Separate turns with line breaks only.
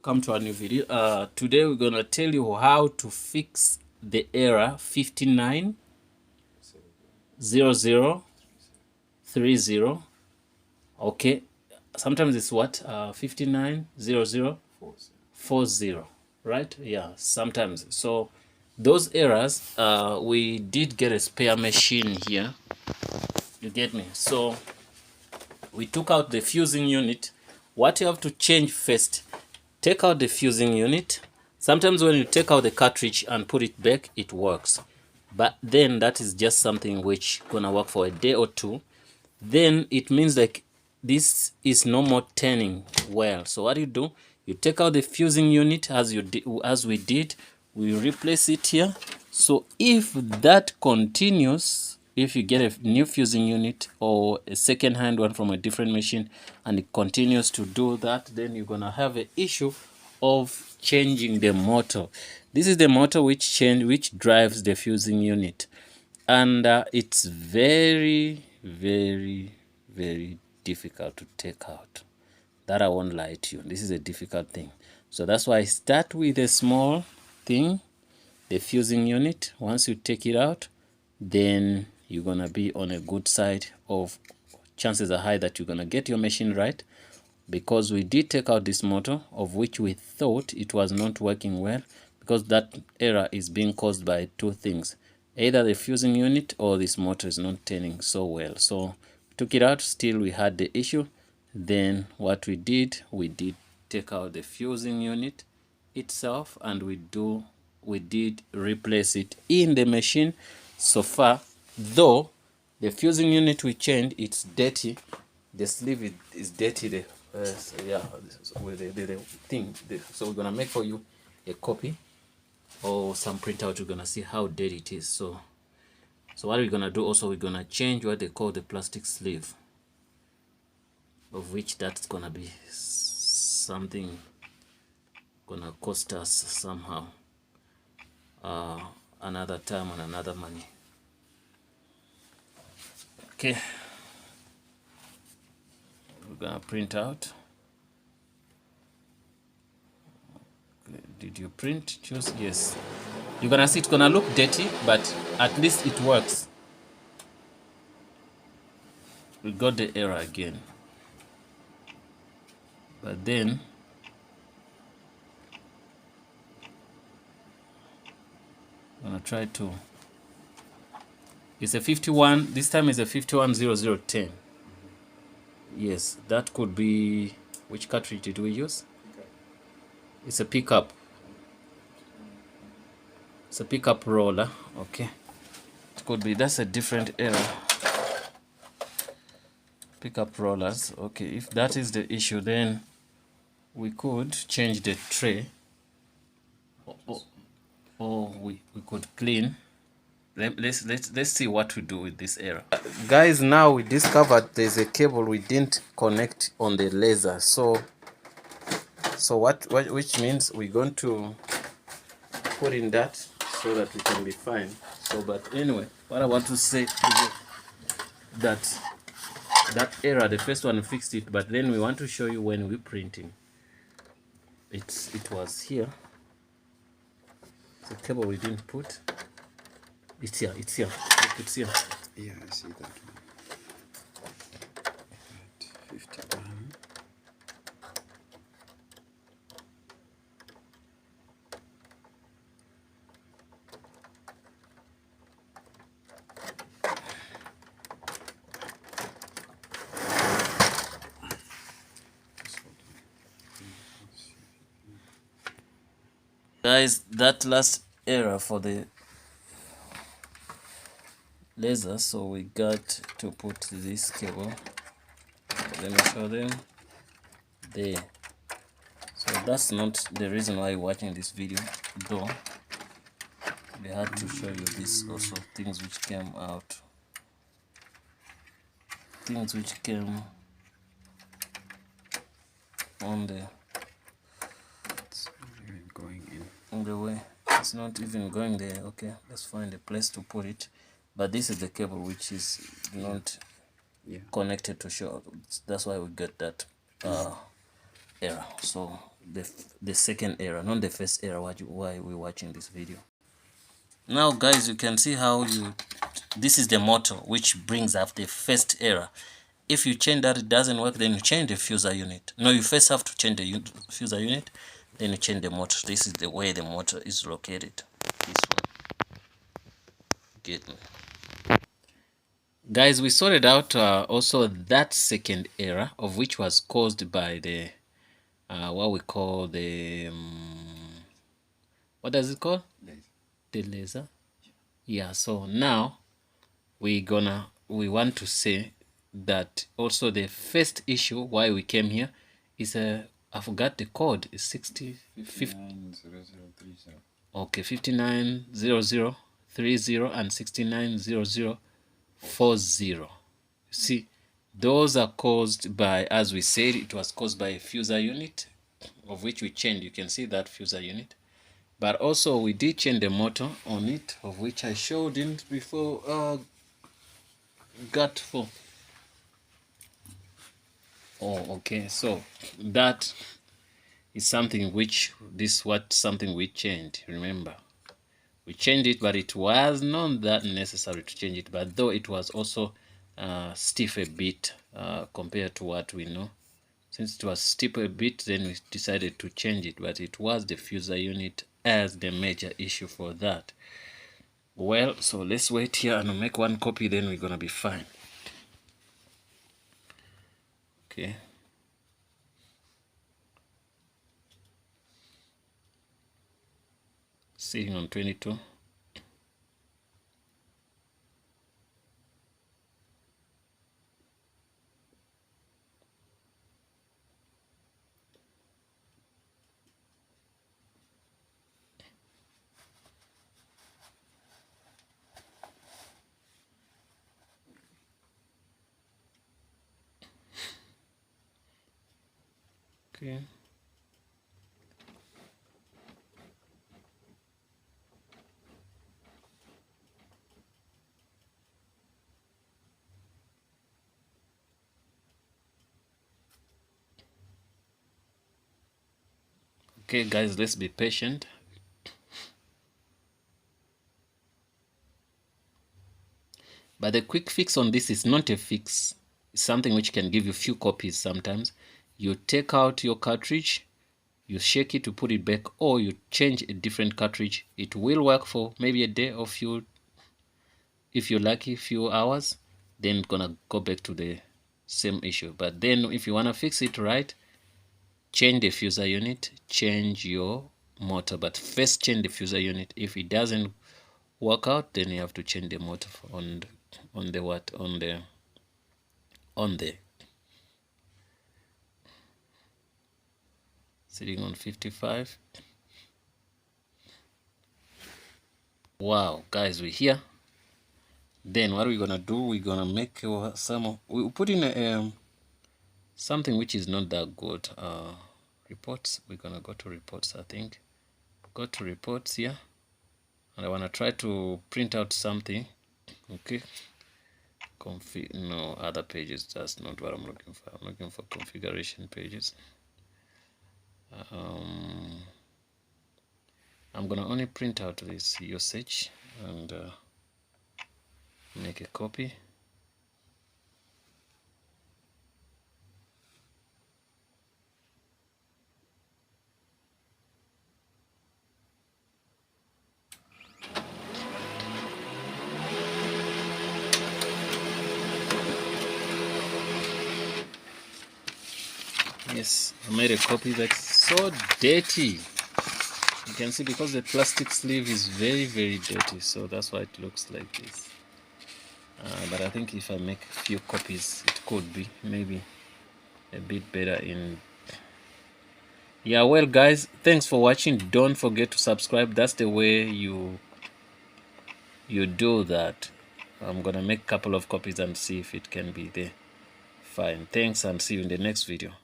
Welcome to our new video. Today we're gonna tell you how to fix the error 590030. Okay, sometimes it's what 590040, right? Yeah, sometimes. So those errors, we did get a spare machine here, you get me? So we took out the fusing unit. What you have to change first, take out the fusing unit. Sometimes when you take out the cartridge and put it back, it works. But then that is just something which gonna work for a day or two. Then it means like this is no more turning well. So what you do, you take out the fusing unit as we did, we replace it here. So if that continues, if you get a new fusing unit or a second-hand one from a different machine and it continues to do that, then you're gonna have an issue of changing the motor. This is the motor which drives the fusing unit, and it's very difficult to take out. That I won't lie to you. This is a difficult thing. So that's why I start with a small thing, the fusing unit. Once you take it out, then you're gonna be on a good side of, chances are high that you're gonna get your machine right, because we did take out this motor of which we thought it was not working well, because that error is being caused by two things: either the fusing unit or this motor is not turning so well. So we took it out, still we had the issue. Then what we did take out the fusing unit itself, and we did replace it in the machine. So far, though the fusing unit we changed, it's dirty, the sleeve is dirty, so yeah, with the thing. So we're gonna make for you a copy or some printout. You're gonna see how dirty it is. So what we're gonna do also, we're gonna change what they call the plastic sleeve, of which that's gonna be something gonna cost us somehow another time and another money. Okay, we're gonna print out. Did you print? Choose yes. You're gonna see it's gonna look dirty, but at least it works. We got the error again, but then I'm gonna try to, it's a 51, this time is a 510010. Yes, that could be, which cartridge did we use? It's a pickup. It's a pickup roller. Okay, it could be, that's a different error. Pickup rollers. Okay, if that is the issue, then we could change the tray, or we could clean. Let's see what we do with this error. Guys, now we discovered there's a cable we didn't connect on the laser. So which means we're going to put in that so that we can be fine. So but anyway, what I want to say is that error, the first one fixed it, but then we want to show you when we're printing. It was here. The cable we didn't put. It's here. Look, it's here.
Yeah, I see that one. 51.
Guys, that last error for the laser, so we got to put this cable. Let me show them there. So that's not the reason why you're watching this video, though we had to show you this also, things which came out, things which came on the the way. It's not even going there. Okay, let's find a place to put it. But this is the cable which is not connected to show. That's why we get that error. So the second error, not the first error why we're watching this video. Now guys, you can see how this is the motor which brings up the first error. If you change that, it doesn't work, then you change the fuser unit. No, you first have to change the fuser unit, then you change the motor. This is the way the motor is located. This one. Get me? Guys, we sorted out also that second error, of which was caused by the what we call the what does it call?
Laser.
The laser. Yeah. So now we want to say that also the first issue why we came here is I forgot the code. Is
590030.
Okay, 590030 and 690040. See, those are caused by, as we said, it was caused by a fuser unit, of which we changed. You can see that fuser unit. But also we did change the motor on it, of which I showed in before got full. Oh, okay. So that is something which something we changed. Remember, we changed it, but it was not that necessary to change it. But though it was also stiff a bit compared to what we know. Since it was stiff a bit, then we decided to change it. But it was the fuser unit as the major issue for that. Well, so let's wait here and make one copy, then we're gonna be fine. Okay. Sitting on 22. Okay. Okay, guys, let's be patient. But the quick fix on this is not a fix. It's something which can give you few copies sometimes. You take out your cartridge, you shake it to put it back, or you change a different cartridge. It will work for maybe a day or few, if you're lucky, few hours. Then it's gonna go back to the same issue. But then if you wanna fix it right, change the fuser unit, change your motor. But first change the fuser unit. If it doesn't work out, then you have to change the motor on the sitting on 55. Wow, guys, we're here. Then what are we gonna do? We're gonna make we'll put in a something which is not that good. Reports. We're gonna go to reports. I think go to reports here, and I wanna try to print out something. Okay. No, other pages. That's not what I'm looking for. I'm looking for configuration pages. I'm gonna only print out this usage and make a copy. Yes, I made a copy that's so dirty. You can see because the plastic sleeve is very, very dirty, so that's why it looks like this. But I think if I make a few copies, it could be maybe a bit better in. Yeah, well guys, thanks for watching. Don't forget to subscribe. That's the way you do that. I'm gonna make a couple of copies and see if it can be there. Fine. Thanks, and see you in the next video.